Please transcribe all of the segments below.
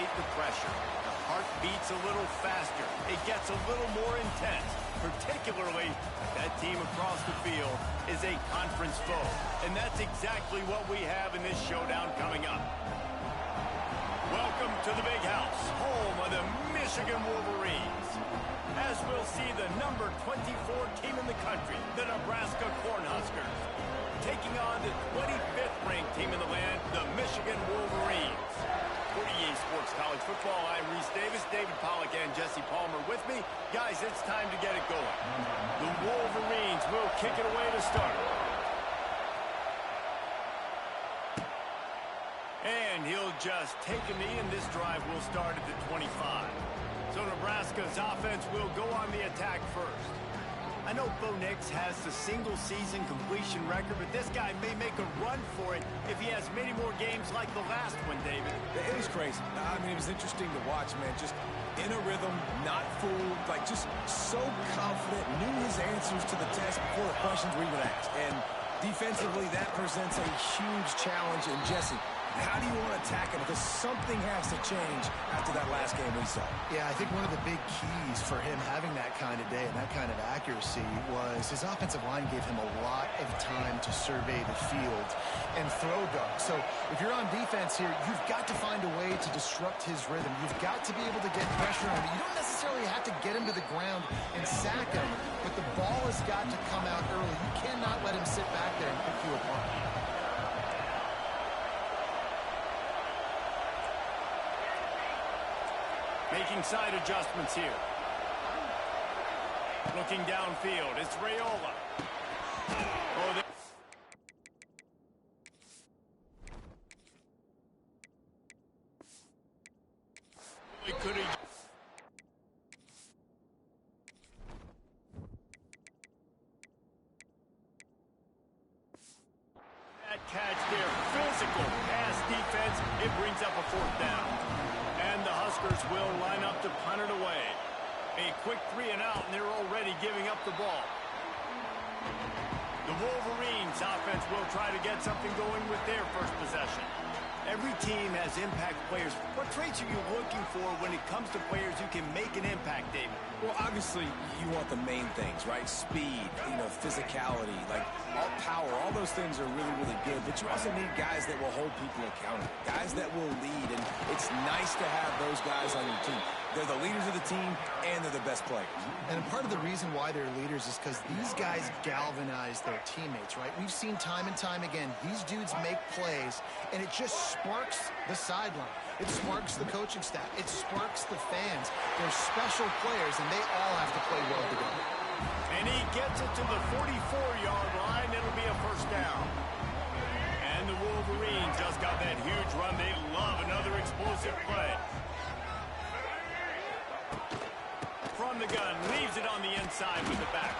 alleviate the pressure. The heart beats a little faster. It gets a little more intense, particularly if that team across the field is a conference foe. And that's exactly what we have in this showdown coming up. Welcome to the Big House, home of the Michigan Wolverines. As we'll see the number 24 team in the country, the Nebraska Cornhuskers, taking on the 25th ranked team in the land, the Michigan Wolverines. For EA Sports College Football, I'm Reese Davis, David Pollack, and Jesse Palmer with me. Guys, it's time to get it going. The Wolverines will kick it away to start. And he'll just take a knee, and this drive will start at the 25. So Nebraska's offense will go on the attack first. I know Bo Nix has the single-season completion record, but this guy may make a run for it if he has many more games like the last one, David. It was crazy. I mean, it was interesting to watch, man. Just in a rhythm, not fooled, like just so confident, knew his answers to the test before the questions were even asked. And defensively, that presents a huge challenge. And Jesse, how do you want to attack it? Because something has to change after that last game we saw. Yeah, I think one of the big keys for him having that kind of day and that kind of accuracy was his offensive line gave him a lot of time to survey the field and throw dart. So if you're on defense here, you've got to find a way to disrupt his rhythm. You've got to be able to get pressure on him. You don't necessarily have to get him to the ground and sack him, but the ball has got to come out early. You cannot let him sit back there and pick you apart. Making side adjustments here. Looking downfield, it's Raiola. Oh, he could have. That catch there, physical pass defense, it brings up a fourth down. And the Huskers will line up to punt it away. A quick 3 and out, and they're already giving up the ball. The Wolverines offense will try to get something going with their first possession. Every team has impact players. What traits are you looking for when it comes to players who can make an impact, David? Well, obviously, you want the main things, right? Speed, physicality, like all power, all those things are really, really good. But you also need guys that will hold people accountable, guys that will lead. And it's nice to have those guys on your team. They're the leaders of the team, and they're the best players. And part of the reason why they're leaders is because these guys galvanize their teammates, right? We've seen time and time again, these dudes make plays, and it just sparks the sideline. It sparks the coaching staff. It sparks the fans. They're special players, and they all have to play well together. And he gets it to the 44-yard line. It'll be a first down. And the Wolverines just got that huge run. They love another explosive play. From the gun, leaves it on the inside with the back.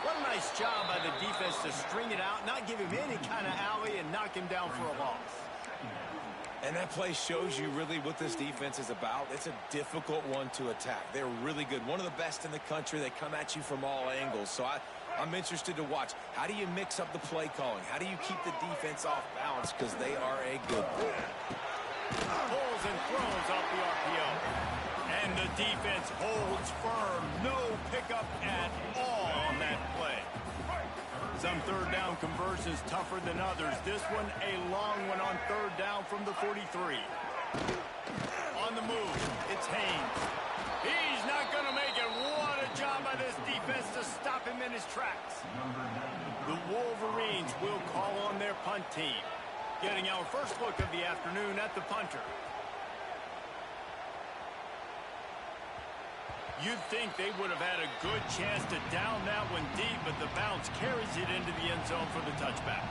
What a nice job by the defense to string it out, not give him any kind of alley, and knock him down for a loss. And that play shows you really what this defense is about. It's a difficult one to attack. They're really good. One of the best in the country. They come at you from all angles. So I'm interested to watch. How do you mix up the play calling? How do you keep the defense off balance? Because they are a good team. Pulls and throws off the RPO. And the defense holds firm. No pickup at all on that play. Some third down conversions tougher than others. This one, a long one on third down from the 43. On the move, it's Haynes. He's not going to make it. What a job by this defense to stop him in his tracks. The Wolverines will call on their punt team. Getting our first look of the afternoon at the punter. You'd think they would have had a good chance to down that one deep, but the bounce carries it into the end zone for the touchback.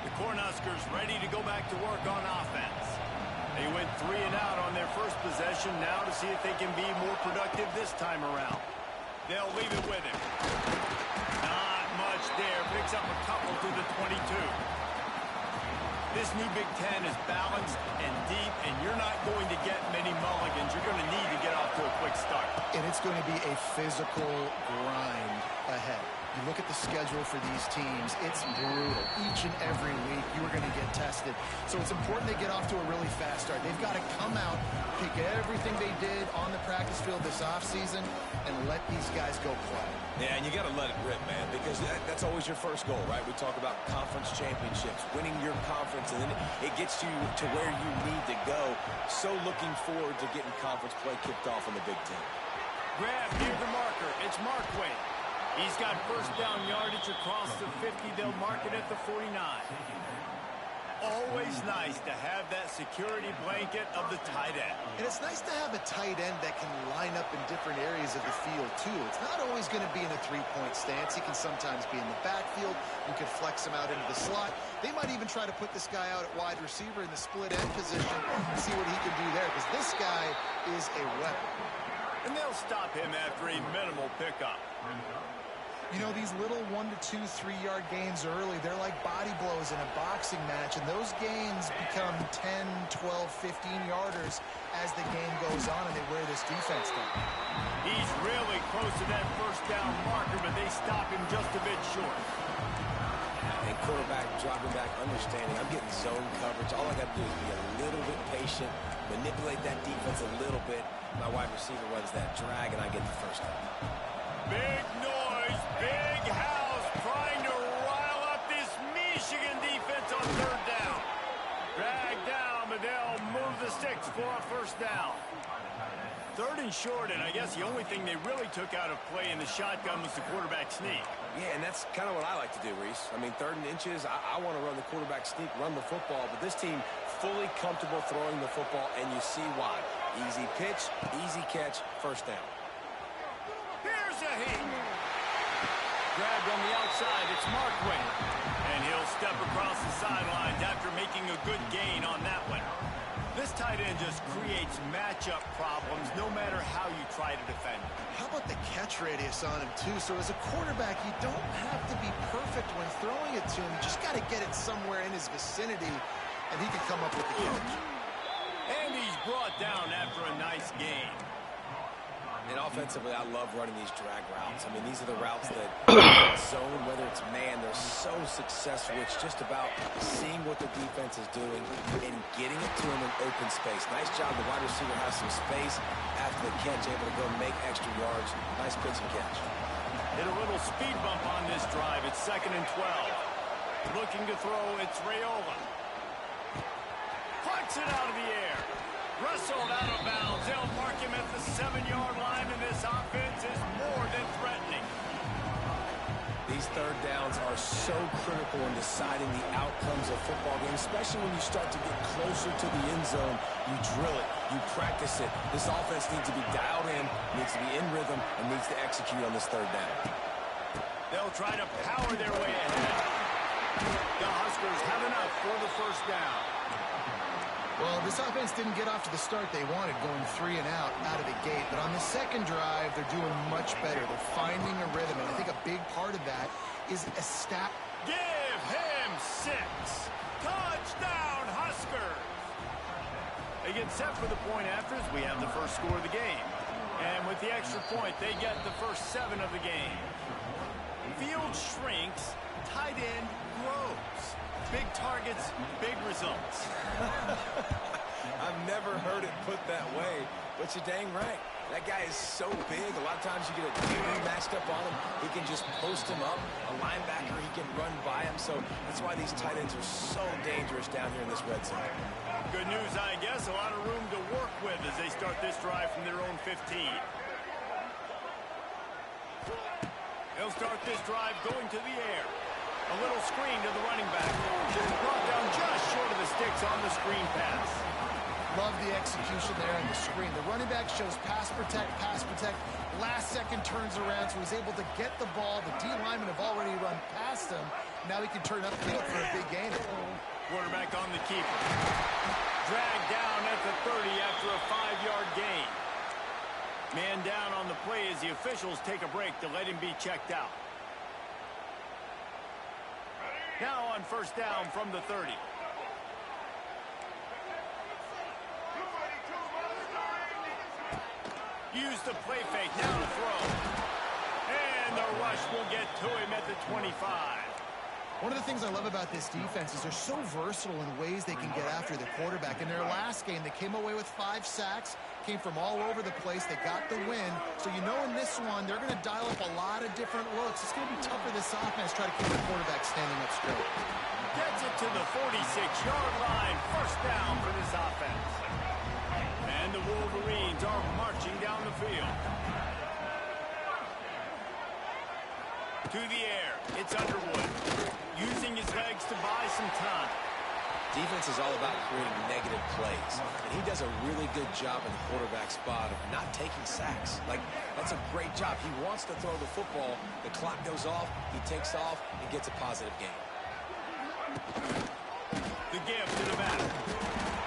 The Cornhuskers ready to go back to work on offense. They went 3 and out on their first possession, now to see if they can be more productive this time around. They'll leave it with him. Not much there. Picks up a couple to the 22. This new Big Ten is balanced and deep, and you're not going to get many mulligans. You're going to need to get off to a quick start. And it's going to be a physical grind ahead. You look at the schedule for these teams, it's brutal. Each and every week, you are going to get tested. So it's important they get off to a really fast start. They've got to come out, pick everything they did on the practice field this offseason, and let these guys go play. Yeah, and you got to let it rip, man, because that's always your first goal, right? We talk about conference championships, winning your conference, and then it gets you to where you need to go. So looking forward to getting conference play kicked off in the Big Ten. Grab near the marker. It's Markway. He's got first down yardage across the 50. They'll mark it at the 49. Always nice to have that security blanket of the tight end. And it's nice to have a tight end that can line up in different areas of the field, too. It's not always going to be in a three-point stance. He can sometimes be in the backfield. You could flex him out into the slot. They might even try to put this guy out at wide receiver in the split end position and see what he can do there, because this guy is a weapon. And they'll stop him after a minimal pickup. You know, these little 1 to 2, 3-yard gains early, they're like body blows in a boxing match, and those gains become 10, 12, 15-yarders as the game goes on and they wear this defense down. He's really close to that first down marker, but they stop him just a bit short. And quarterback dropping back, understanding I'm getting zone coverage. All I got to do is be a little bit patient, manipulate that defense a little bit. My wide receiver runs that drag, and I get the first down. Big noise, big house, trying to rile up this Michigan defense on third down. Drag down, but they'll move the sticks for a first down. Third and short, and I guess the only thing they really took out of play in the shotgun was the quarterback sneak. Yeah, and that's kind of what I like to do, Reese. I mean, 3rd and inches, I want to run the quarterback sneak, run the football, but this team fully comfortable throwing the football, and you see why. Easy pitch, easy catch, first down. Here's a hit. Grabbed on the outside, it's Markway. And he'll step across the sidelines after making a good gain on that one. This tight end just creates matchup problems no matter how you try to defend him. How about the catch radius on him, too? So as a quarterback, you don't have to be perfect when throwing it to him. You just got to get it somewhere in his vicinity, and he can come up with the catch. And he's brought down after a nice gain. And offensively, I love running these drag routes. I mean, these are the routes that zone, whether it's man, they're so successful. It's just about seeing what the defense is doing and getting it to him in open space. Nice job. The wide receiver has some space after the catch, able to go make extra yards. Nice pitch and catch. Hit a little speed bump on this drive. It's 2nd and 12. Looking to throw, it's Raiola. Plucks it out of the air. Wrestled out of bounds. They'll mark him at the 7-yard line, and this offense is more than threatening. These third downs are so critical in deciding the outcomes of football games, especially when you start to get closer to the end zone. You drill it, you practice it. This offense needs to be dialed in, needs to be in rhythm, and needs to execute on this third down. They'll try to power their way ahead. The Huskers have enough for the first down. Well, this offense didn't get off to the start they wanted, going 3 and out of the gate. But on the second drive, they're doing much better. They're finding a rhythm, and I think a big part of that is a stat. Give him 6. Touchdown, Huskers. They get set for the point after as we have the first score of the game. And with the extra point, they get the first 7 of the game. Field shrinks, tight end grows. Big targets, big results. I've never heard it put that way, but you're dang right. That guy is so big. A lot of times you get a DB matched up on him. He can just post him up. A linebacker, he can run by him. So that's why these tight ends are so dangerous down here in this red zone. Good news, I guess. A lot of room to work with as they start this drive from their own 15. They'll start this drive going to the air. A little screen to the running back. Brought down just short of the sticks on the screen pass. Love the execution there on the screen. The running back shows pass protect, pass protect. Last second turns around, so he's able to get the ball. The D linemen have already run past him. Now he can turn upfield for a big gain. Quarterback on the keeper. Dragged down at the 30 after a 5-yard gain. Man down on the play as the officials take a break to let him be checked out. Now on first down from the 30. Use the play fake, now to throw. And the rush will get to him at the 25. One of the things I love about this defense is they're so versatile in ways they can get after the quarterback. In their last game, they came away with 5 sacks, came from all over the place. They got the win. So you know in this one, they're going to dial up a lot of different looks. It's going to be tough for this offense to try to keep the quarterback standing up straight. Gets it to the 46-yard line. First down for this offense. And the Wolverines are marching down the field. To the air. It's Underwood. Using his legs to buy some time. Defense is all about creating negative plays, and he does a really good job in the quarterback spot of not taking sacks. Like, that's a great job. He wants to throw the football. The clock goes off. He takes off and gets a positive gain. The give to the back.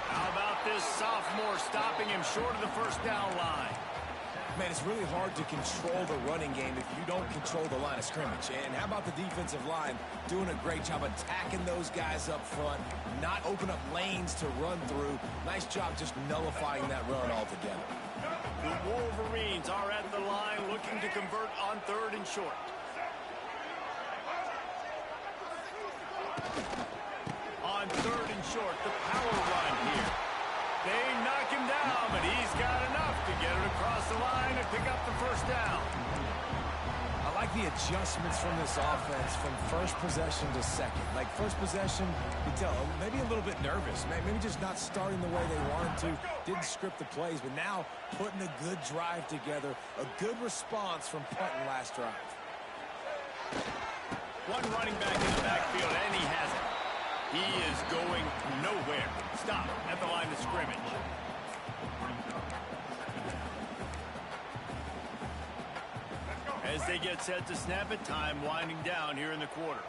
How about this sophomore stopping him short of the first down line? Man, it's really hard to control the running game if you don't control the line of scrimmage. And how about the defensive line doing a great job attacking those guys up front, not open up lanes to run through. Nice job just nullifying that run altogether. The Wolverines are at the line looking to convert on 3rd and short. On 3rd and short, the power run here. They knock him down, but he's got enough to get it across the line and pick up the first down. I like the adjustments from this offense from first possession to second. Like, first possession, you tell them maybe a little bit nervous, maybe just not starting the way they wanted to, didn't script the plays, but now putting a good drive together, a good response from punting last drive. One running back in the backfield, and he has it. He is going nowhere. Stop at the line of scrimmage. As they get set to snap it, time winding down here in the quarter.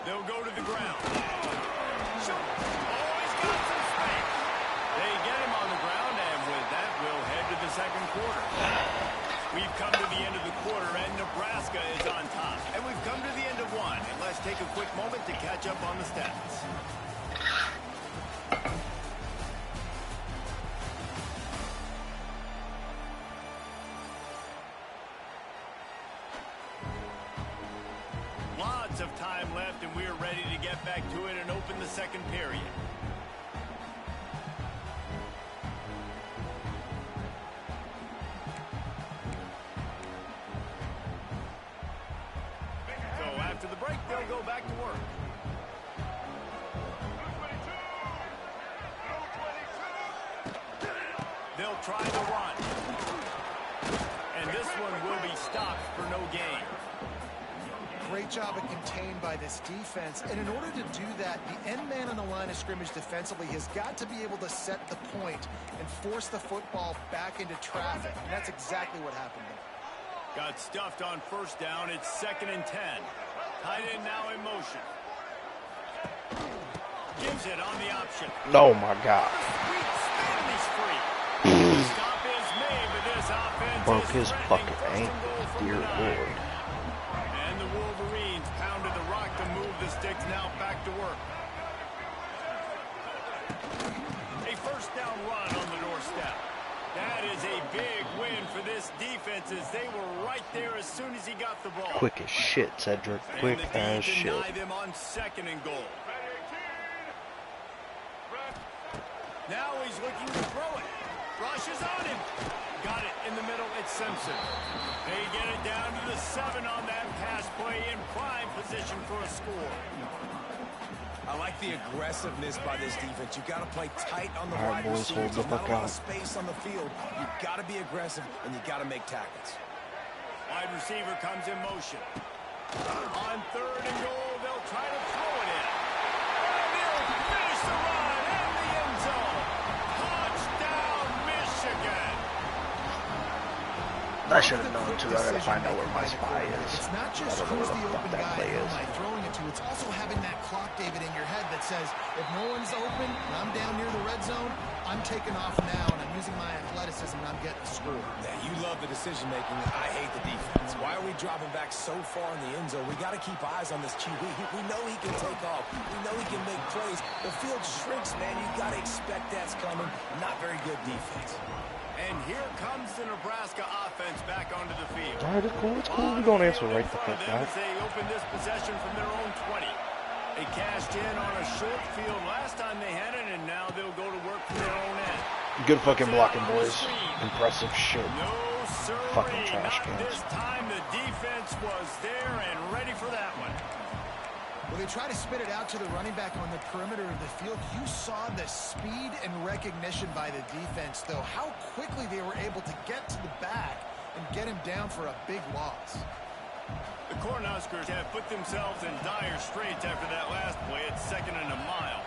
They'll go to the ground. Oh, he's got some space. They get him on the ground, and with that, we'll head to the second quarter. We've come to the end of the quarter, and Nebraska is on top. And we've come to the end of one. And let's take a quick moment to catch up on the stats. Lots of time left, and we are ready to get back to it and open the second period. After the break, they'll go back to work. They'll try the run. And this one will be stopped for no gain. Great job of contained by this defense. And in order to do that, the end man on the line of scrimmage defensively has got to be able to set the point and force the football back into traffic. And that's exactly what happened there. Got stuffed on first down. It's 2nd and 10. Tight end now in motion. Gives it on the option. Oh my God. Sweet spin, he's free. Stop is made, but this offense Broke is his threatening. fucking First and ankle, goal from dear the 9. Lord. And the Wolverines pounded the rock to move the sticks, now back to work. A first down run on the doorstep. That is a big win for this defense as they were right there as soon as he got the ball. Quick as shit, Cedric. Quick as shit. Deny them on 2nd and goal. Now he's looking to throw it. Rushes on him. Got it in the middle. It's Simpson. They get it down to the 7 on that pass play in prime position for a score. I like the aggressiveness by this defense. You got to play tight on the All right, wide boys, hold receivers. the There's not fuck a lot out. of space on the field. You got to be aggressive, and you got to make tackles. Wide receiver comes in motion. On 3rd and goal, they'll try to throw it in. And they'll finish the run in the end zone. Touchdown, Michigan. I should have known too. I gotta find out where my spy is. It's not just I don't know who's where the the fuck open that guy play and who is. am I throwing it to. It's also having that clock, David, in your head that says, if no one's open and I'm down near the red zone, I'm taking off now and I'm using my athleticism, and I'm getting the score. Yeah, you love the decision-making. I hate the defense. Why are we dropping back so far in the end zone? We got to keep eyes on this QB. We know he can take off. We know he can make plays. The field shrinks, man. You got to expect that's coming. Not very good defense. And here comes the Nebraska offense back onto the field. All right, it's cool. It's cool. We're going to answer right the fuck back. They open this possession from their own 20. They cashed in on a short field last time they had it, and now they'll go to work from their own end. Good fucking blocking, boys. Impressive shit. No, sir. Fucking trash Not cans. this time. The defense was there and ready for that one. Well, they try to spit it out to the running back on the perimeter of the field. You saw the speed and recognition by the defense, though. How quickly they were able to get to the back and get him down for a big loss. The Cornhuskers have put themselves in dire straits after that last play. It's 2nd and a mile.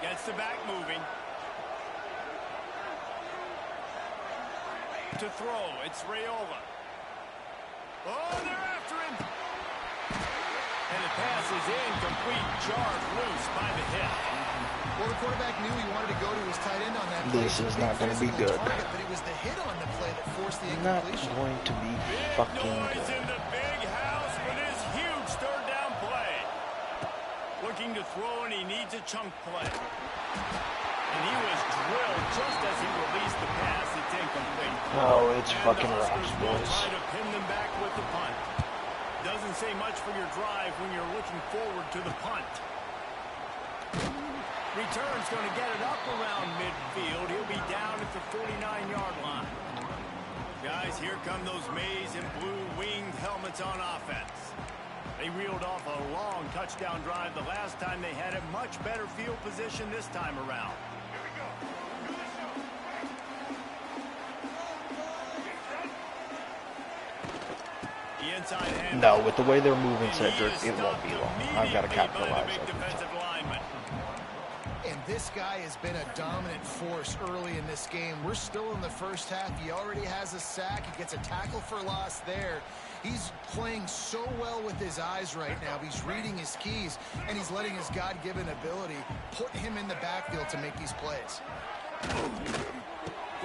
Gets the back moving. To throw, it's Raiola. Oh, they're after him. And the pass is incomplete, jarred loose by the hip. Well, the quarterback knew he wanted to go to his tight end on that play. This is not going to be good. Target, but it was the hit on the play that forced the Not incompletion. going to be Big fucking noise good. in the big house for this huge third down play. Looking to throw, and he needs a chunk play. And he was drilled just as he released the pass. It's incomplete. Oh, it's And fucking the rocks, Huskers will boys. try to pin them back with the punt. Doesn't say much for your drive when you're looking forward to the punt. Return's going to get it up around midfield. He'll be down at the 49-yard line. Guys, here come those maize and blue winged helmets on offense. They reeled off a long touchdown drive the last time they had a much better field position this time around. The inside hand. No, with the way they're moving, Cedric, it won't be long. I've got to capitalize every time. And this guy has been a dominant force early in this game. We're still in the first half. He already has a sack. He gets a tackle for loss there. He's playing so well with his eyes right now. He's reading his keys, and he's letting his God-given ability put him in the backfield to make these plays.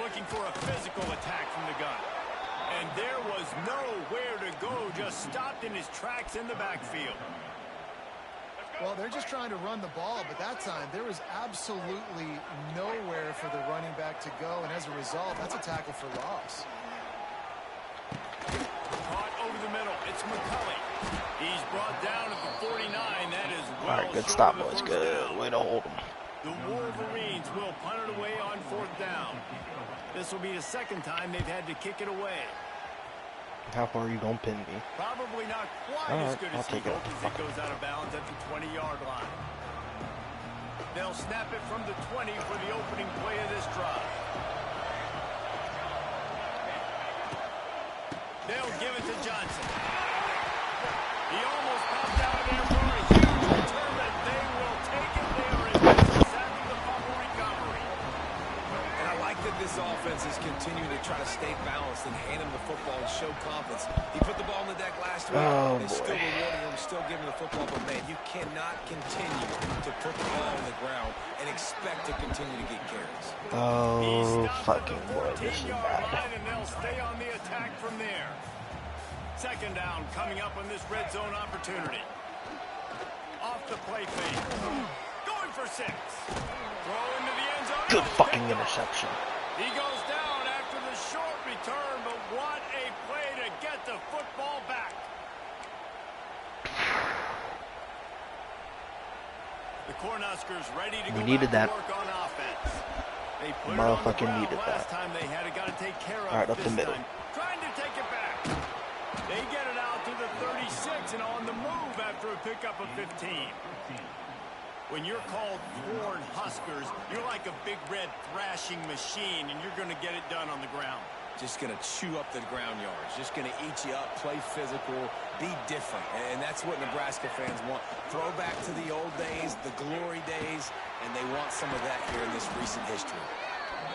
Looking for a physical attack from the gun. And there was nowhere to go, just stopped in his tracks in the backfield. Well, they're just trying to run the ball, but that time there was absolutely nowhere for the running back to go, and as a result, that's a tackle for loss. Caught over the middle. It's McCulley. He's brought down at the 49. That is well All right, good short stop, of the boys. first Good down. way to hold them. The Wolverines will punt it away on 4th down. This will be the second time they've had to kick it away. How far are you going to pin me? Probably not quite All as right, good I'll as he take it. hoped as it goes out of bounds at the 20-yard line. They'll snap it from the 20 for the opening play of this drive. They'll give it to Johnson. He almost popped out of there for a huge return, but they will take it. They are in business after the fumble recovery. And I like that this offense is continuing to try to stay balanced and hand him the football and show confidence. He put the ball in the deck last week. Oh, They're still rewarding him, still giving the football. But, man, you cannot continue to put the ball on the ground and expect to continue to get carries. Oh, fucking boy, this is bad. And they'll stay on the attack from there. 2nd down coming up on this red zone opportunity. Off the play fake. Going for 6. Throw into the end zone. Good fucking interception. He goes down after the short return, but what a play to get the football back. The Cornhuskers ready to go needed back that. to work on offense. They put Motherfucking it on the needed ground last that. time they had it. Got to take care of All right, up this the middle. time. Trying to take it back. They get it out to the 36 and on the move after a pickup of 15. When you're called Corn Huskers, you're like a big red thrashing machine, and you're going to get it done on the ground. Just going to chew up the ground yards. Just going to eat you up, play physical, be different. And that's what Nebraska fans want. Throw back to the old days, the glory days, and they want some of that here in this recent history.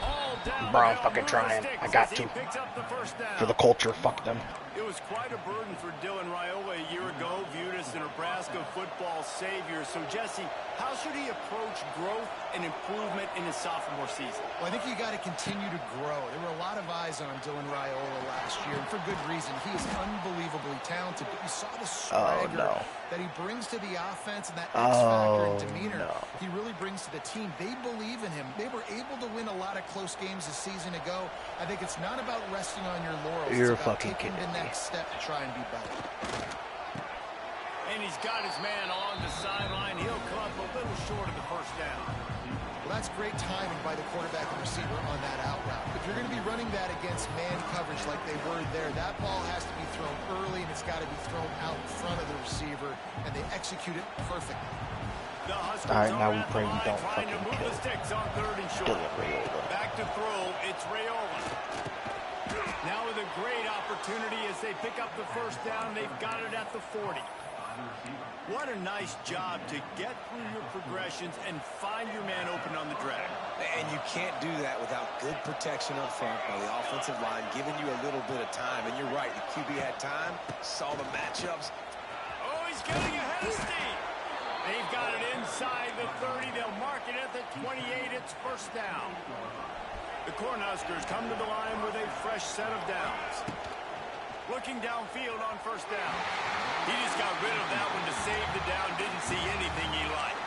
All down Bro, I'm the fucking middle, trying. Sticks I got as he to. picks up the first down. For the culture, fuck them. It was quite a burden for Dylan Raiola a year ago, viewed as the Nebraska football savior. So, Jesse, how should he approach growth and improvement in his sophomore season? Well, I think you got to continue to grow. There were a lot of eyes on Dylan Raiola last year, and for good reason. He is unbelievably talented, but you saw the swagger that he brings to the offense and that X factor and demeanor he really brings to the team. They believe in him. They were able to win a lot of close games a season ago. I think it's not about resting on your laurels. You're it's about fucking taking kidding the next step to try and be better. And he's got his man on the sideline. He'll come up a little short of the first down. Well, that's great timing by the quarterback and receiver on that out route. If you're going to be running that against man coverage like they were there, that ball has to be thrown early, and it's got to be thrown out in front of the receiver, and they execute it perfectly. All right, now we pray we don't fucking move the sticks on 3rd and short. Back to throw, it's Raiola. Now with a great opportunity as they pick up the first down, they've got it at the 40. What a nice job to get through your progressions and find your man open on the drag. And you can't do that without good protection up front by the offensive line, giving you a little bit of time. And you're right, the QB had time, saw the matchups. Oh, he's getting ahead of steam. They've got it inside the 30. They'll mark it at the 28. It's first down. The Cornhuskers come to the line with a fresh set of downs. Looking downfield on first down. He just got rid of that one to save the down. Didn't see anything he liked.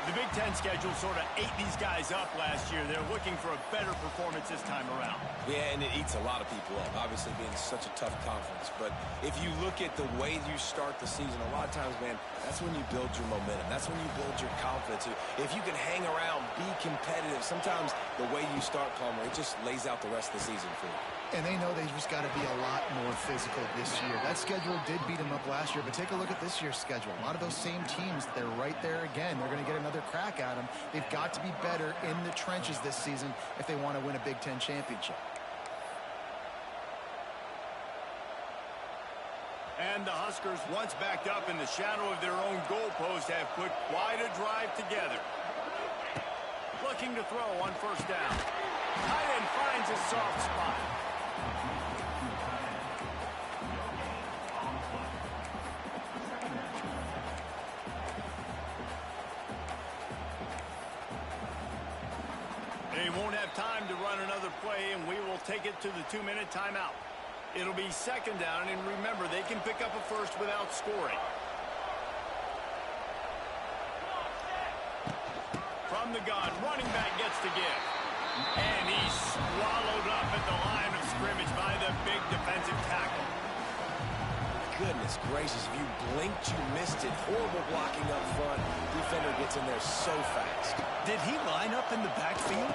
The Big Ten schedule sort of ate these guys up last year. They're looking for a better performance this time around. Yeah, and it eats a lot of people up, obviously being such a tough conference. But if you look at the way you start the season, a lot of times, man, that's when you build your momentum. That's when you build your confidence. If you can hang around, be competitive, sometimes the way you start, Palmer, it just lays out the rest of the season for you. And they know they've just got to be a lot more physical this year. That schedule did beat them up last year, but take a look at this year's schedule. A lot of those same teams, they're right there again. They're going to get another crack at them. They've got to be better in the trenches this season if they want to win a Big Ten championship. And the Huskers, once backed up in the shadow of their own goalpost, have put quite a drive together. Looking to throw on first down. Tight end finds a soft spot. They won't have time to run another play, and we will take it to the 2-minute timeout. It'll be second down, and remember, they can pick up a first without scoring. From the gun, running back gets to give. And he's swallowed up at the line of scrimmage by the big defensive tackle. Goodness gracious, if you blinked, you missed it. Horrible blocking up front. Defender gets in there so fast. Did he line up in the backfield?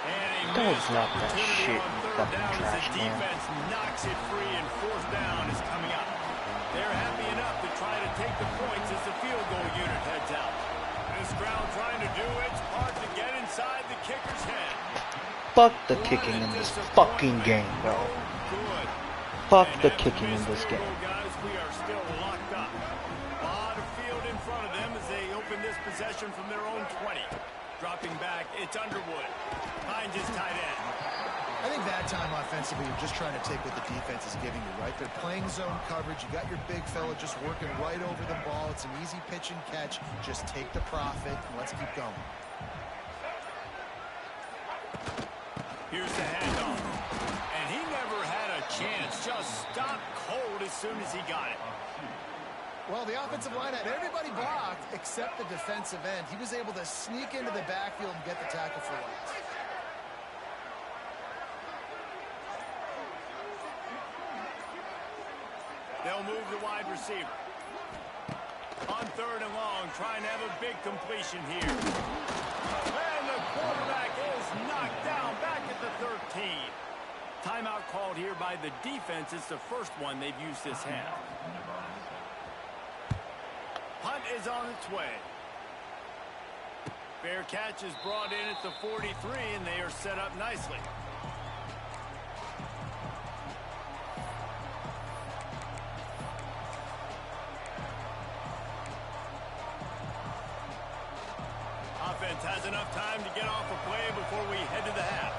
And Don't drop that shit, you fucking trash the man. defense knocks it free, and fourth down is coming up. They're happy enough to try to take the points as the field goal unit heads out. This crowd trying to do its part to get inside the kicker's head. Fuck the kicking in this fucking game, bro. Good. Fuck the kicking in this game. Guys, we are still locked up. A lot of field in front of them as they open this possession from their own 20. Dropping back, it's Underwood. Finds his tight end. I think that time offensively, you're just trying to take what the defense is giving you, right? They're playing zone coverage. You got your big fella just working right over the ball. It's an easy pitch and catch. Just take the profit, and let's keep going. Here's the handoff. And he never had a chance. Just stopped cold as soon as he got it. Well, the offensive line had everybody blocked except the defensive end. He was able to sneak into the backfield and get the tackle for loss. They'll move the wide receiver. On third and long, trying to have a big completion here. And the quarterback is knocked down back at the 13. Timeout called here by the defense. It's the first one they've used this half. Punt is on its way. Fair catch is brought in at the 43, and they are set up nicely. Offense has enough time to get off a play before we head to the half.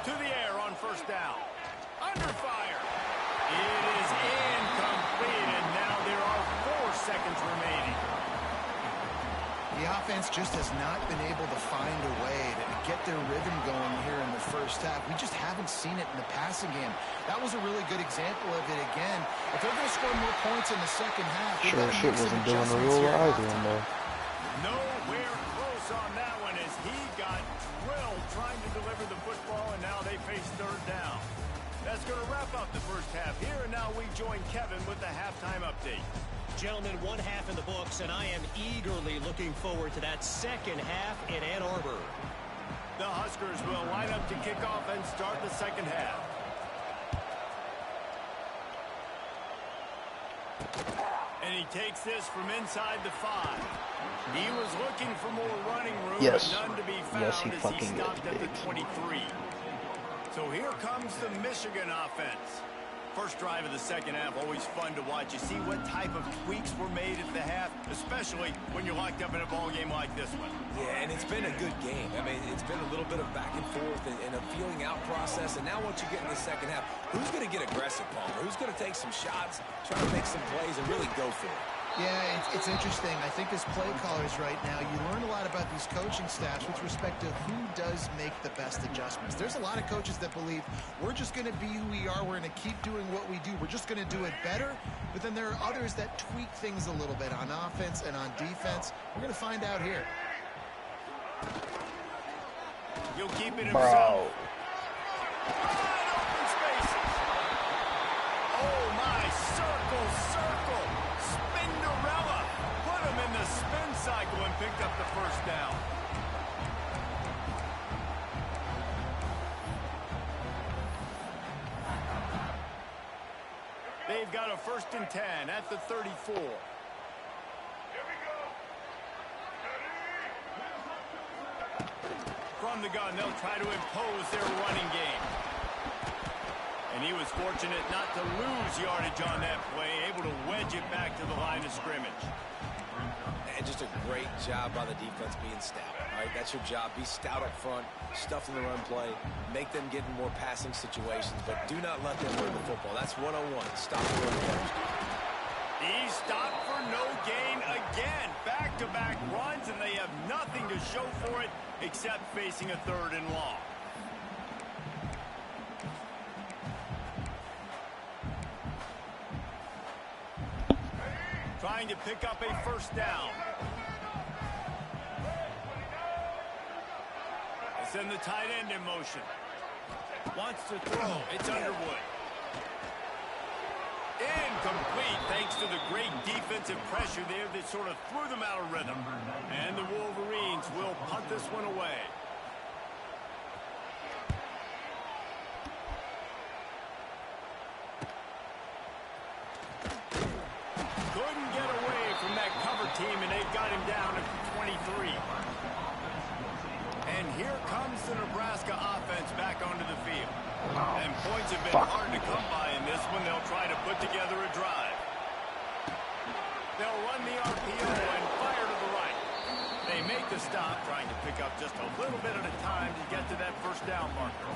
To the air on first down. under fire. It is incomplete, and now there are 4 seconds remaining. The offense just has not been able to find a way to get their rhythm going here in the first half. We just haven't seen it in the passing game. That was a really good example of it again. If they're going to score more points in the second half, Sure shit wasn't doing real either in there. Nowhere close on that one as he got drilled trying to deliver the football, and now they face third down. That's going to wrap up the first half here, and now we join Kevin with the halftime update. Gentlemen, one half in the books, and I am eagerly looking forward to that second half in Ann Arbor. The Huskers will line up to kick off and start the second half. And he takes this from inside the 5. He was looking for more running room, Yes. but none to be found Yes, he as he fucking stopped is, at the Biggs. 23. So here comes the Michigan offense. First drive of the second half, always fun to watch. You see what type of tweaks were made at the half, especially when you're locked up in a ball game like this one. Yeah, and it's been a good game. I mean, it's been a little bit of back and forth and a feeling out process. And now once you get in the second half, who's going to get aggressive, Palmer? Who's going to take some shots, try to make some plays, and really go for it? Yeah, it's interesting. I think as play callers right now, you learn a lot about these coaching staffs with respect to who does make the best adjustments. There's a lot of coaches that believe we're just going to be who we are. We're going to keep doing what we do. We're just going to do it better. But then there are others that tweak things a little bit on offense and on defense. We're going to find out here. You'll keep it Bro. himself. Wide open spaces. Oh, my. Circle. Spinderella. Put him in the spin cycle and picked up the first down. They've got a 1st and 10 at the 34. From the gun, they'll try to impose their running game. And he was fortunate not to lose yardage on that play, able to wedge it back to the line of scrimmage. And just a great job by the defense being stout. All right, that's your job. Be stout up front, stuff in the run play, make them get in more passing situations, but do not let them run the football. That's 101. Stop the run first. He stopped for no gain again. Back-to-back runs, and they have nothing to show for it except facing a 3rd and long. Trying to pick up a 1st down. They send the tight end in motion. Wants to throw. It's Underwood. Incomplete thanks to the great defensive pressure there that sort of threw them out of rhythm. And the Wolverines will punt this one away. Couldn't get away from that cover team, and they got him down at 23. And here comes the Nebraska offense back onto the field. And points have been hard to come by in this one. They'll try to put together a drive. They'll run the RPO and fire to the right. They make the stop, trying to pick up just a little bit at a time to get to that 1st down marker.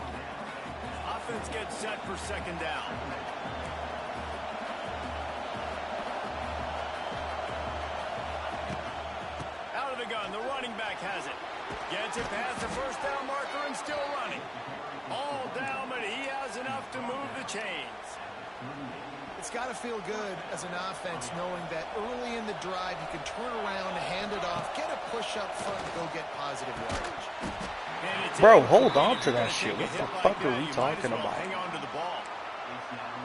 Offense gets set for 2nd down. Out of the gun, the running back has it. Gets it past the 1st down marker and still running. All down, but he has enough to move the chains. It's got to feel good as an offense knowing that early in the drive you can turn around, hand it off, get a push up front, and go get positive yardage. Bro, hold on to that shit. What the fuck are we talking about? Hang on to the ball.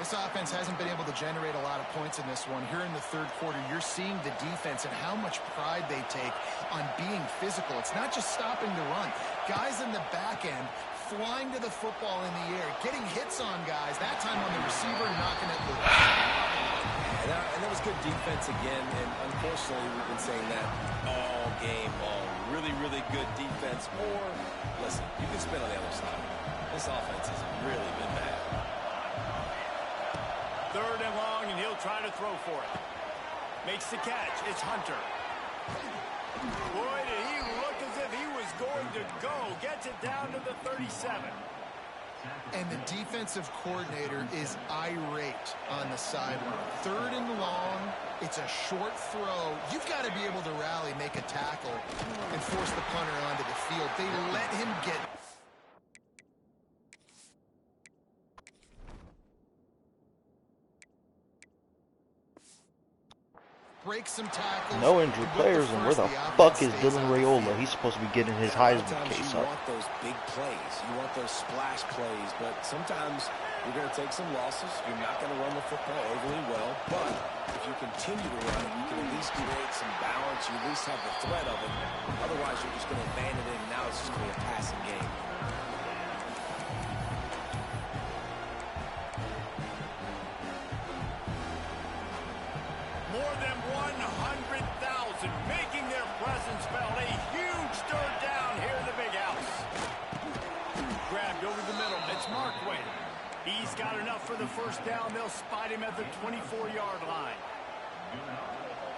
This offense hasn't been able to generate a lot of points in this one. Here in the 3rd quarter, you're seeing the defense and how much pride they take on being physical. It's not just stopping the run. Guys in the back end flying to the football in the air, getting hits on guys, that time on the receiver, knocking it loose. And that was good defense again, and unfortunately we've been saying that all game long. Really, really good defense. Or, listen, you can spin on the other side. This offense has really been bad. 3rd and long, and he'll try to throw for it. Makes the catch. It's Hunter. Boy, did he look as if he was going to go. Gets it down to the 37. and the defensive coordinator is irate on the sideline. 3rd and long, it's a short throw. You've got to be able to rally, make a tackle, and force the punter onto the field. They let him get... break some tackles. No injured players, and where the fuck is Dylan Raiola? He's supposed to be getting his Heisman case up. You want those big plays. You want those splash plays. But sometimes you're going to take some losses. You're not going to run the football overly well. But if you continue to run it, you can at least create some balance. You at least have the threat of it. Otherwise, you're just going to abandon it, and now it's just going to be a passing game. More than 100,000 making their presence felt. A huge third down here in the big house. Grabbed over the middle. It's Markway. He's got enough for the first down. They'll spot him at the 24-yard line.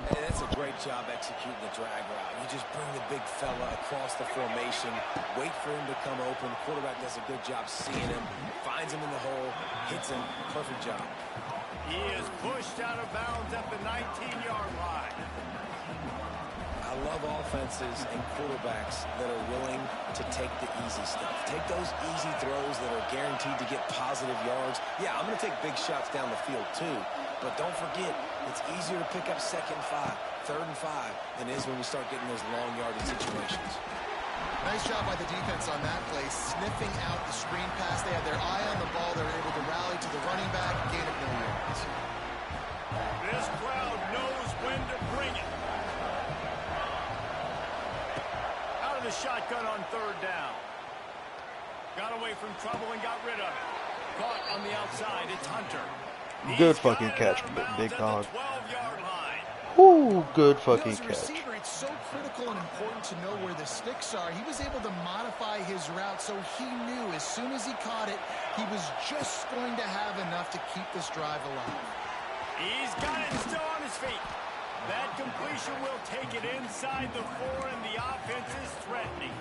And that's a great job executing the drag route. You just bring the big fella across the formation, wait for him to come open. The quarterback does a good job seeing him, finds him in the hole, hits him. Perfect job. He is pushed out of bounds at the 19-yard line. I love offenses and quarterbacks that are willing to take the easy stuff. Take those easy throws that are guaranteed to get positive yards. Yeah, I'm going to take big shots down the field too, but don't forget, it's easier to pick up 2nd and 5, 3rd and 5 than it is when we start getting those long yardage situations. Nice job by the defense on that play, sniffing out the screen pass. They had their eye on the ball. They were able to rally to the running back, gain of no yards. This crowd knows when to bring it. Out of the shotgun on 3rd down. Got away from trouble and got rid of it. Caught on the outside. It's Hunter. Good fucking catch, big dog. 12-yard line. Whoo, good fucking As a catch. receiver, it's so critical and important to know where the sticks are. He was able to modify his route, so he knew as soon as he caught it, he was just going to have enough to keep this drive alive. He's got it still on his feet. That completion will take it inside the 4, and the offense is threatening.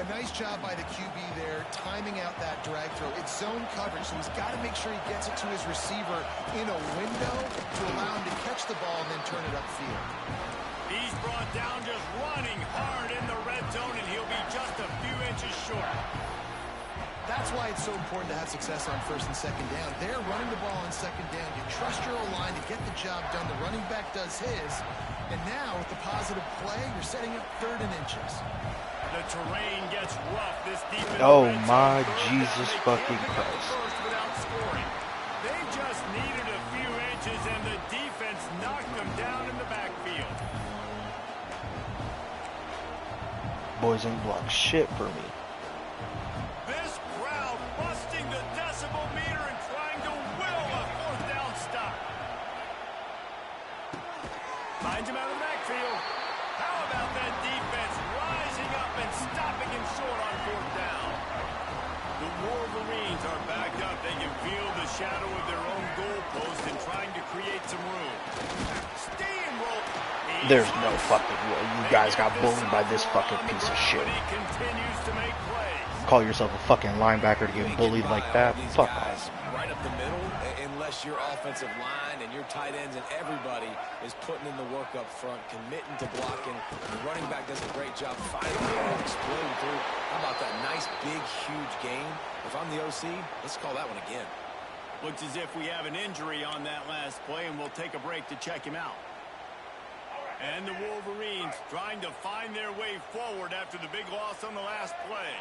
A nice job by the QB there, timing out that drag throw. It's zone coverage, so he's got to make sure he gets it to his receiver in a window to allow him to catch the ball and then turn it upfield. He's brought down just running hard in the red zone, and he'll be just a few inches short. That's why it's so important to have success on 1st and 2nd down. They're running the ball on 2nd down. You trust your O-line to get the job done. The running back does his. And now, with the positive play, you're setting up 3rd and inches. The terrain gets rough. This defense. Oh my Jesus fucking Christ. First without scoring. They just needed a few inches, and the defense knocked them down in the backfield. Boys ain't block shit for me. This crowd busting the decibel meter and trying to will a 4th down stop. Finds him out of the backfield. How about that defense rising up and stopping him short on 4th down? The Wolverines are backed up. They can feel the shadow of their own goalpost and trying to create some room. Steamroll. There's no fucking way you guys got bullied by this fucking piece of shit. He continues to make plays. Call yourself a fucking linebacker to get bullied like that? Fuck off. Right up the middle, unless your offensive line and your tight ends and everybody is putting in the work up front, committing to blocking. The running back does a great job finding the ball, exploding through. How about that nice, big, huge game? If I'm the OC, let's call that one again. Looks as if we have an injury on that last play, and we'll take a break to check him out. And the Wolverines trying to find their way forward after the big loss on the last play.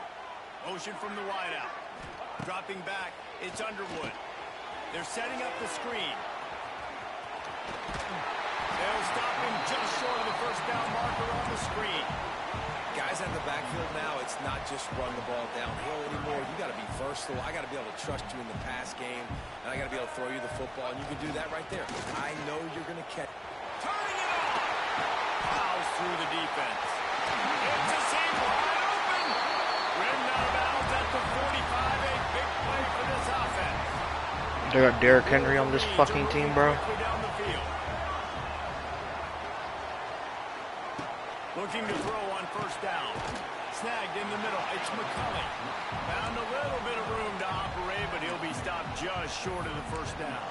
Motion from the wideout. Dropping back, it's Underwood. They're setting up the screen. They'll stop him just short of the 1st down marker on the screen. Guys in the backfield now, it's not just run the ball downhill anymore. You got to be versatile. I got to be able to trust you in the pass game, and I got to be able to throw you the football, and you can do that right there. I know you're going to catch. Turning it on. Fouls through the defense. It's a seam wide open. Rimmed out of bounds at the 45. A big play for this offense. They got Derrick Henry on this fucking team, bro. Looking to throw on first down. Snagged in the middle. It's McCulley. Found a little bit of room to operate, but he'll be stopped just short of the first down.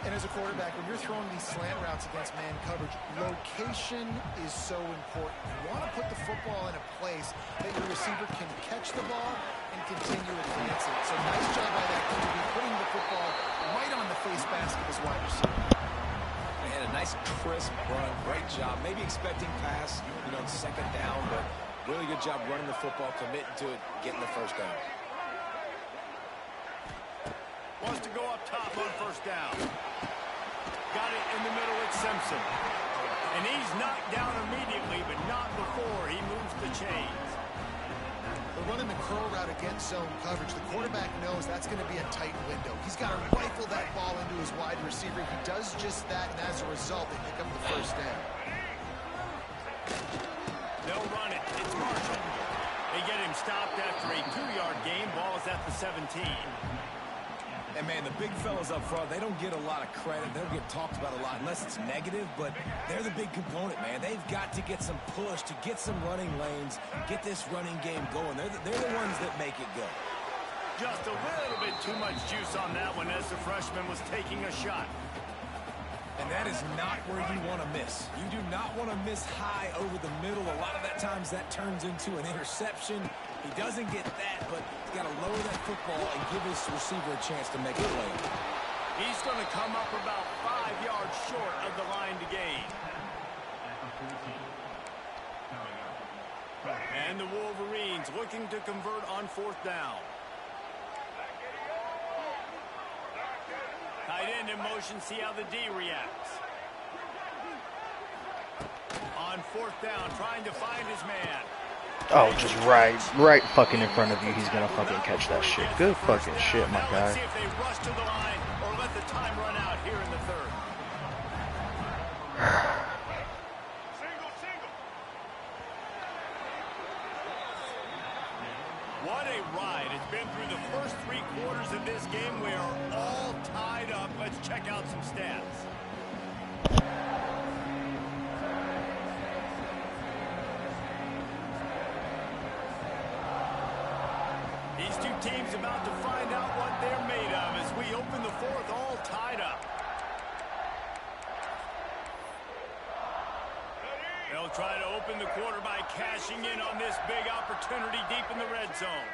And as a quarterback, when you're throwing these slant routes against man coverage, location is so important. You want to put the football in a place that your receiver can catch the ball and continue advancing. So nice job by that QB putting the football right on the face mask of his wide receiver. And a nice crisp run. Great job. Maybe expecting pass, second down, but really good job running the football, committing to it, getting the first down. Wants to go up top on first down. Got it in the middle at Simpson. And he's knocked down immediately, but not before he moves the chains. They're running the curl route against zone coverage. The quarterback knows that's going to be a tight window. He's got to rifle that ball into his wide receiver. He does just that, and as a result, they pick up the first down. They'll run it. It's Marshall. They get him stopped after a 2-yard gain. Ball is at the 17. And, man, the big fellas up front, they don't get a lot of credit. They don't get talked about a lot unless it's negative, but they're the big component, man. They've got to get some push, to get some running lanes, get this running game going. They're the ones that make it go. Just a little bit too much juice on that one as the freshman was taking a shot. And that is not where you want to miss. You do not want to miss high over the middle. A lot of that times that turns into an interception. He doesn't get that, but he's got to lower that football and give his receiver a chance to make a play. He's going to come up about 5 yards short of the line to gain. And the Wolverines looking to convert on fourth down. Tight end in motion, see how the D reacts. On fourth down, trying to find his man. Oh, just right fucking in front of you. He's gonna fucking catch that shit. Good fucking shit, my guy. Let's see if they rush to the line or let the time run out here in the third. What a ride. It's been through the first 3 quarters of this game. We are all tied up. Let's check out some stats. These two teams about to find out what they're made of as we open the fourth, all tied up. They'll try to open the quarter by cashing in on this big opportunity deep in the red zone.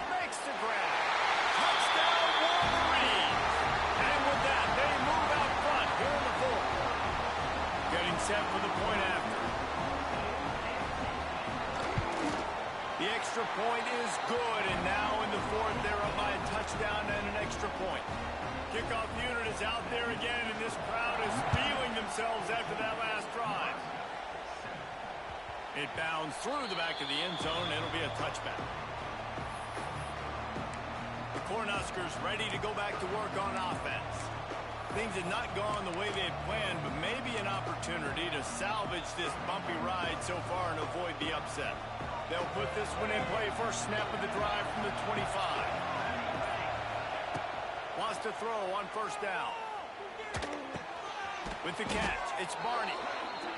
Makes the grab. Touchdown, Wolverines. And with that, they move out front here in the fourth. Getting set for the point after. The extra point is good, and now in the fourth, they're up by a touchdown and an extra point. Kickoff unit is out there again, and this crowd is feeling themselves after that last drive. It bounds through the back of the end zone, and it'll be a touchback. The Cornhuskers ready to go back to work on offense. Things had not gone the way they had planned, but maybe an opportunity to salvage this bumpy ride so far and avoid the upset. They'll put this one in play. First snap of the drive from the 25. Wants to throw on first down. With the catch, it's Barney.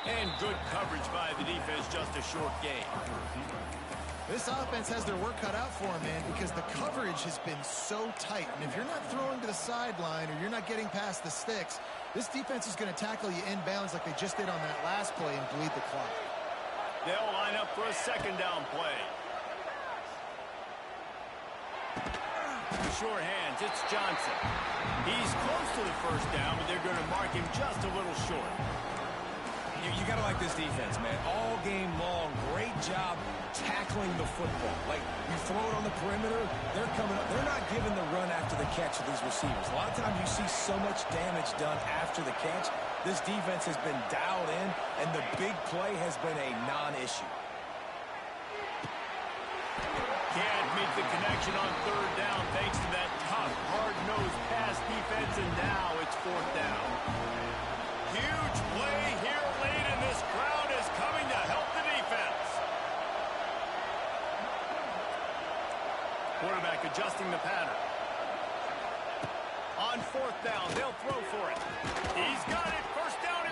And good coverage by the defense, just a short gain. This offense has their work cut out for them, man, because the coverage has been so tight. And if you're not throwing to the sideline or you're not getting past the sticks, this defense is going to tackle you inbounds like they just did on that last play and bleed the clock. They'll line up for a second down play. Short hands, it's Johnson. He's close to the first down, but they're going to mark him just a little short. You got to like this defense, man. All game long, great job tackling the football. Like, you throw it on the perimeter, they're coming up. They're not giving the run after the catch to these receivers. A lot of times you see so much damage done after the catch. This defense has been dialed in, and the big play has been a non-issue. Can't meet the connection on third down thanks to that tough, hard-nosed pass defense, and now it's fourth down. Huge play here late, and this crowd is coming to help the defense. Quarterback adjusting the pattern. On fourth down, they'll throw for it. He's got it. First down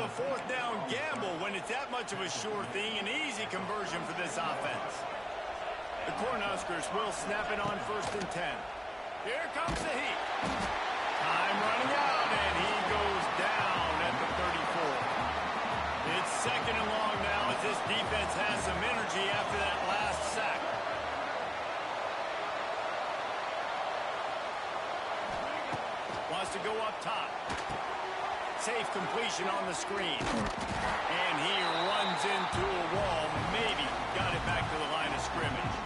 of a fourth down gamble when it's that much of a sure thing. An easy conversion for this offense. The Cornhuskers will snap it on 1st and 10. Here comes the heat. Time running out, and he goes down at the 34. It's 2nd and long now as this defense has some energy after that last sack. Wants to go up top. Safe completion on the screen. And he runs into a wall. Maybe got it back to the line of scrimmage.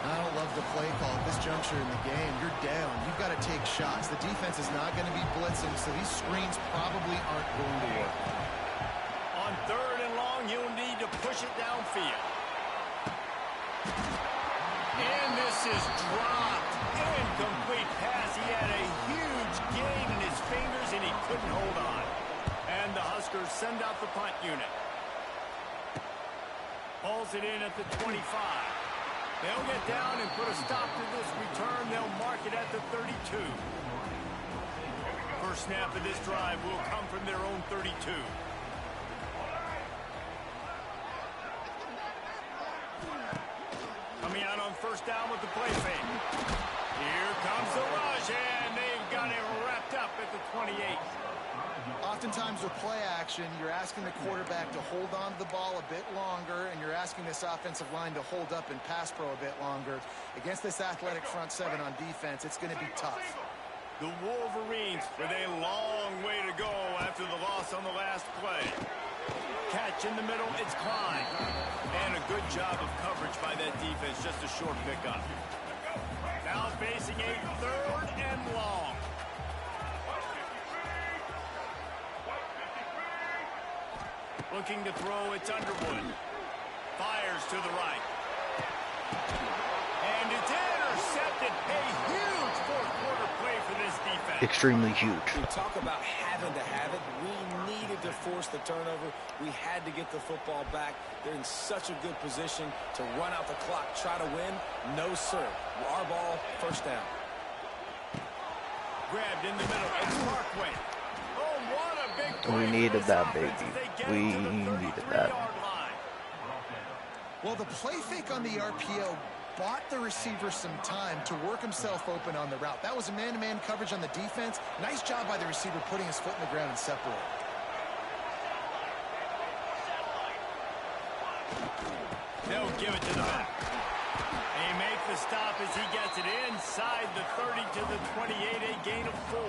I don't love the play call at this juncture in the game. You're down. You've got to take shots. The defense is not going to be blitzing, so these screens probably aren't going to work. On 3rd and long, you'll need to push it downfield. And this is dropped. Incomplete pass. He had a huge gain in his fingers, and he couldn't hold on. And the Huskers send out the punt unit. Pulls it in at the 25. They'll get down and put a stop to this return. They'll mark it at the 32. First snap of this drive will come from their own 32. Coming out on 1st down with the play fake. Here comes the rush, and they've got it wrapped up at the 28. Oftentimes with play action, you're asking the quarterback to hold on to the ball a bit longer, and you're asking this offensive line to hold up in pass pro a bit longer. Against this athletic front 7 on defense, it's going to be tough. The Wolverines with a long way to go after the loss on the last play. Catch in the middle, it's Klein. And a good job of coverage by that defense, just a short pickup. Now facing a 3rd and long. Looking to throw, it's Underwood. Fires to the right. And it's intercepted. A huge 4th-quarter play for this defense. Extremely huge. We talk about having to have it. We needed to force the turnover. We had to get the football back. They're in such a good position to run out the clock, try to win. No, sir. Our ball, 1st down. Grabbed in the middle. It's Parkway. Oh, what a big play. We needed that, baby. We needed that. Well, the play fake on the RPO bought the receiver some time to work himself open on the route. That was a man-to-man coverage on the defense. Nice job by the receiver putting his foot in the ground and separating. They'll give it to the back. They make the stop as he gets it inside the 30 to the 28, a gain of 4.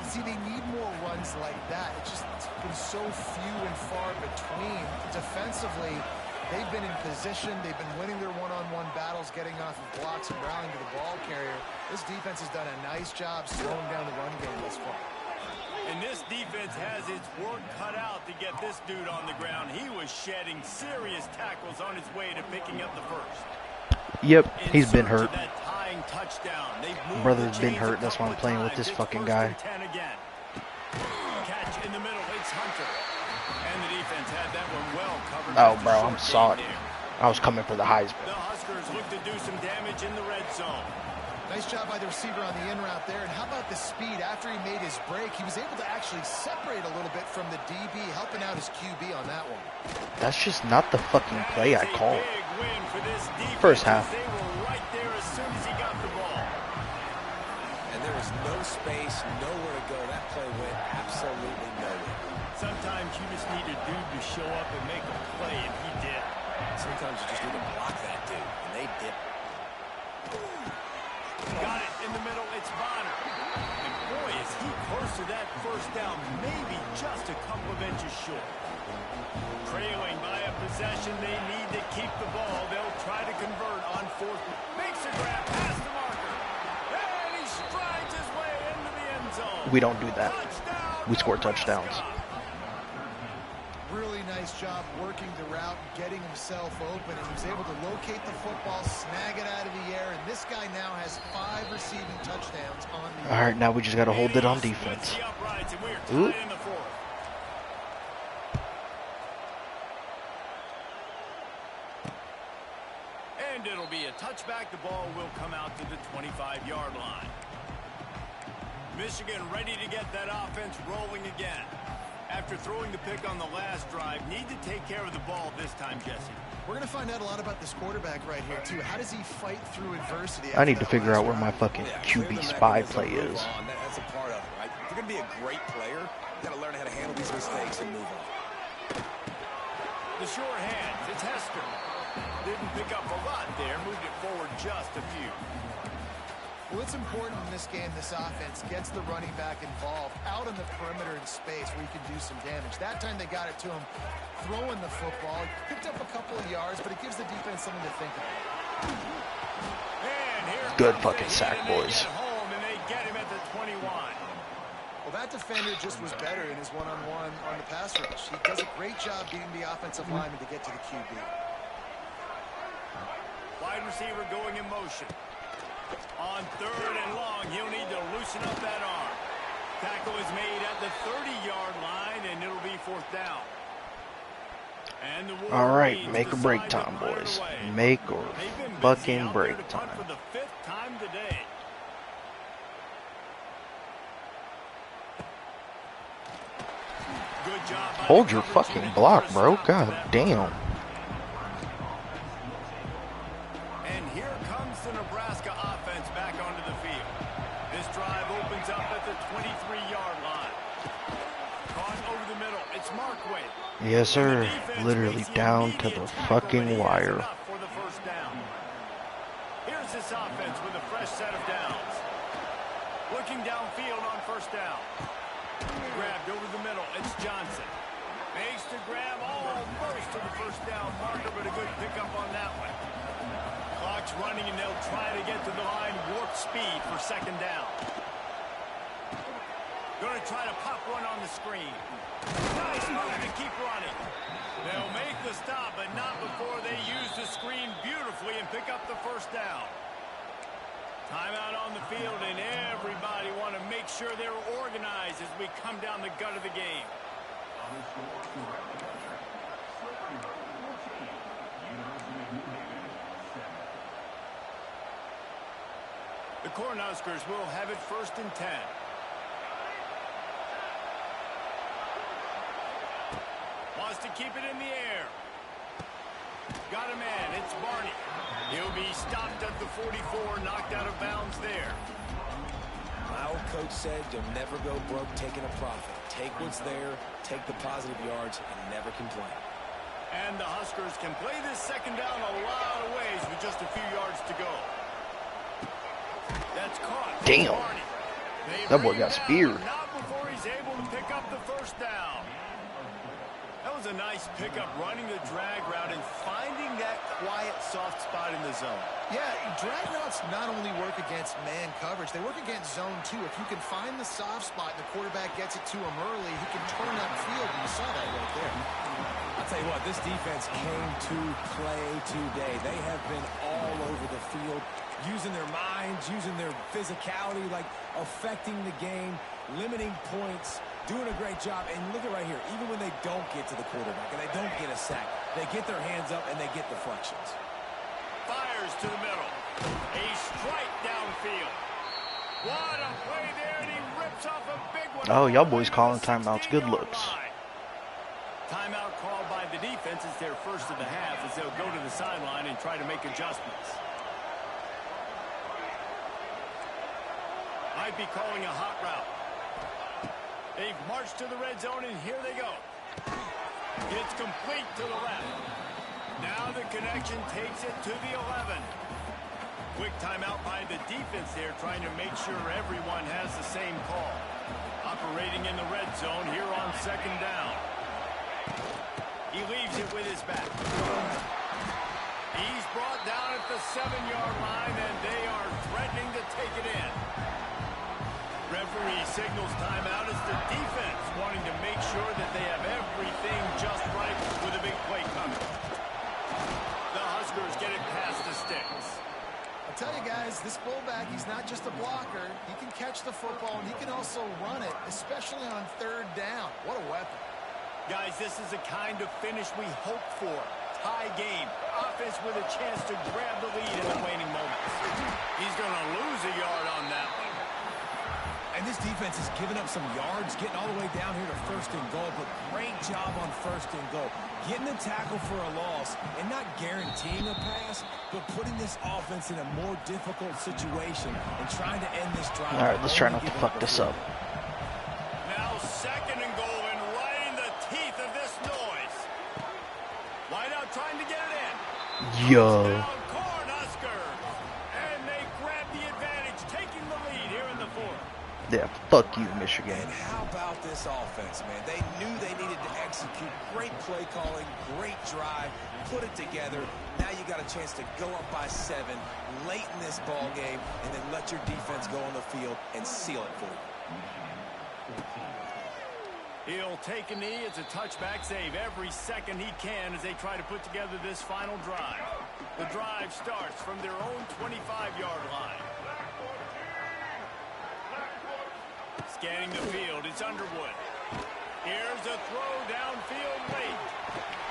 See, they need more runs like that. It's just been so few and far between. Defensively, they've been in position. They've been winning their one-on-one battles, getting off of blocks and rallying to the ball carrier. This defense has done a nice job slowing down the run game thus far. And this defense has its work cut out to get this dude on the ground. He was shedding serious tackles on his way to picking up the 1st. Yep, he's been hurt. Brother's been hurt. That's why I'm playing with this fucking guy. Catch in the middle. It's Hunter. And the defense had that one well covered. Oh, bro, I'm sorry. I was coming for the Heisman. The Huskers look to do some damage in the red zone. Nice job by the receiver on the in route there. And how about the speed after he made his break? He was able to actually separate a little bit from the DB, helping out his QB on that one. That's just not the fucking play I called. First half. They were right there as soon as he got the ball. And there was no space, nowhere to go. That play went absolutely nowhere. Sometimes you just need a dude to show up and make a play, and he did. Sometimes you just need to block that dude, and they did. Got it in the middle. It's Bonner. And boy, is he close to that 1st down, maybe just a couple of inches short. Trailing by a possession, they need to keep the ball. They'll try to convert on 4th. Makes a grab past the marker. And he strides his way into the end zone. We don't do that. We score touchdowns. Really nice job working the route, getting himself open, and he was able to locate the football, snag it out of the air, and this guy now has 5 receiving touchdowns on the year. All right, now we just got to hold it on defense. Ooh. And it'll be a touchback. The ball will come out to the 25-yard line. Michigan ready to get that offense rolling again. After throwing the pick on the last drive, need to take care of the ball this time, Jesse. We're going to find out a lot about this quarterback right here, too. How does he fight through adversity? I need to figure out where my fucking QB spy play is. That's a part of it, right? If you're going to be a great player, you got to learn how to handle these mistakes and move on. The sure hand, it's Hester. Didn't pick up a lot there, moved it forward just a few. Well, it's important in this game, this offense gets the running back involved out on the perimeter in space where you can do some damage. That time they got it to him throwing the football. Picked up a couple of yards, but it gives the defense something to think about. Good fucking sack, boys. Home and they get him at the 21. Well, that defender just was better in his one-on-one on the pass rush. He does a great job beating the offensive lineman to get to the QB. Wide receiver going in motion. On 3rd and long, he'll need to loosen up that arm. Tackle is made at the 30-yard line, and it'll be 4th down. And the all right, make or break time, boys. Make or fucking break time. For the 5th time today. Good job. Hold your fucking block, bro. God damn. And here comes the Nebraska offense back onto the field. This drive opens up at the 23-yard line. Caught over the middle. It's Markway. Yes, sir. Literally down to the fucking wire. For the 1st down. Here's this offense with a fresh set of downs. Looking downfield on 1st down. Grabbed over the middle. It's Johnson. Makes the grab almost to the 1st down marker, but a good pickup on that one. Clock's running, and they'll try to get to the line. Warp speed for 2nd down. Going to try to pop one on the screen. Nice move to keep running. They'll make the stop, but not before they use the screen beautifully and pick up the 1st down. Timeout on the field, and everybody want to make sure they're organized as we come down the gut of the game. The Cornhuskers will have it 1st and 10. Wants to keep it in the air. Got a man. It's Barney. He'll be stopped at the 44, knocked out of bounds there. My old coach said you'll never go broke taking a profit. Take what's there, take the positive yards, and never complain. And the Huskers can play this 2nd down a lot of ways with just a few yards to go. That's caught. Damn. That boy got speared. Not before he's able to pick up the 1st down. That was a nice pickup, running the drag route and finding that quiet, soft spot in the zone. Yeah, drag routes not only work against man coverage, they work against zone too. If you can find the soft spot and the quarterback gets it to him early, he can turn upfield, and you saw that right there. I'll tell you what, this defense came to play today. They have been all over the field, using their minds, using their physicality, like affecting the game, limiting points, doing a great job. And look at right here, even when they don't get to the quarterback and they don't get a sack, they get their hands up and they get deflections. Fires to the middle. A strike downfield. What a play there, and he rips off a big one. Oh, y'all boys calling timeouts. Good looks. Timeout called by the defense. It's their 1st of the half as they'll go to the sideline and try to make adjustments. Might be calling a hot route. They've marched to the red zone, and here they go. It's complete to the left. Now the connection takes it to the 11. Quick timeout by the defense there, trying to make sure everyone has the same call. Operating in the red zone here on 2nd down. He leaves it with his back. He's brought down at the 7-yard line, and they are threatening to take it in. Referee signals timeout as the defense wanting to make sure that they have everything just right with a big play coming. The Huskers get it past the sticks. I'll tell you guys, this fullback, he's not just a blocker. He can catch the football, and he can also run it, especially on 3rd down. What a weapon. Guys, this is the kind of finish we hope for. Tie game. Offense with a chance to grab the lead in the waning moments. He's going to lose a yard on that one. And And this defense has given up some yards, getting all the way down here to 1st and goal, but great job on 1st and goal. Getting the tackle for a loss and not guaranteeing a pass, but putting this offense in a more difficult situation and trying to end this drive. All right, let's try not to fuck this up. Now 2nd and goal and right in the teeth of this noise. Wideout trying to get it in. Yo. And they grab the advantage, taking the lead here in the 4th. Yeah, fuck you, Michigan. And how about this offense, man? They knew they needed to execute. Great play calling, great drive, put it together. Now you got a chance to go up by 7 late in this ball game and then let your defense go on the field and seal it for you. He'll take a knee. It's a touchback save every second he can as they try to put together this final drive. The drive starts from their own 25-yard line. Scanning the field, it's Underwood. Here's a throw downfield late.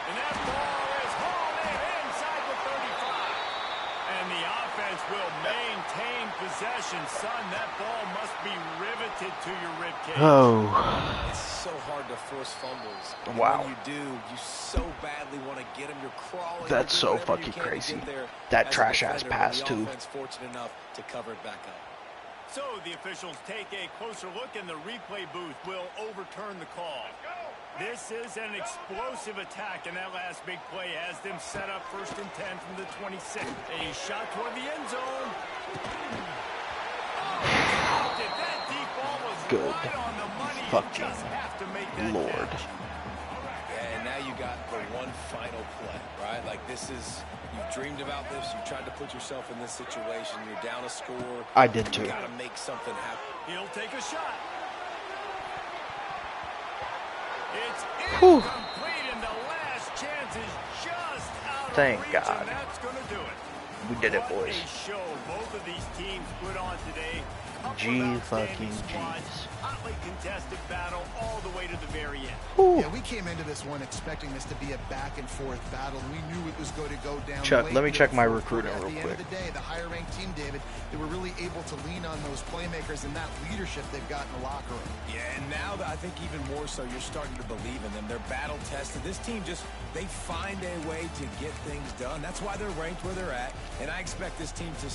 And that ball is hauled in inside the 35. And the offense will maintain possession. Son, that ball must be riveted to your ribcage. Oh. It's so hard to force fumbles. Wow. When you do, you so badly want to get them. You're crawling. That's so fucking crazy. That trash-ass pass, too. Fortunate enough to cover it back up. So the officials take a closer look and the replay booth will overturn the call. This is an explosive attack, and that last big play has them set up 1st and 10 from the 26. A shot toward the end zone. Oh, that deep ball was Good right on the money. fucking You just have to make that Lord. catch. And now you got the one final play, right? Like this is, you dreamed about this. You tried to put yourself in this situation. You're down a score. I did too. You got to make something happen. He'll take a shot. It's Whew. incomplete, and the last chance is just out of Thank reach, God. and that's going to do it. We did it, What boys. a show both of these teams put on today. G fucking G's. Hotly contested battle all the way to the very end. Yeah, we came into this one expecting this to be a back-and-forth battle. We knew it was going to go down. Chuck, late let me in check the my fourth quarter. recruiting real At the end of the day, the higher-ranked team, David, they were really able to lean on those playmakers and that leadership they've got in the locker room. Yeah, and now I think even more so, you're starting to believe in them. They're battle-tested. This team just, they find a way to get things done. That's why they're ranked where they're at, and I expect this team to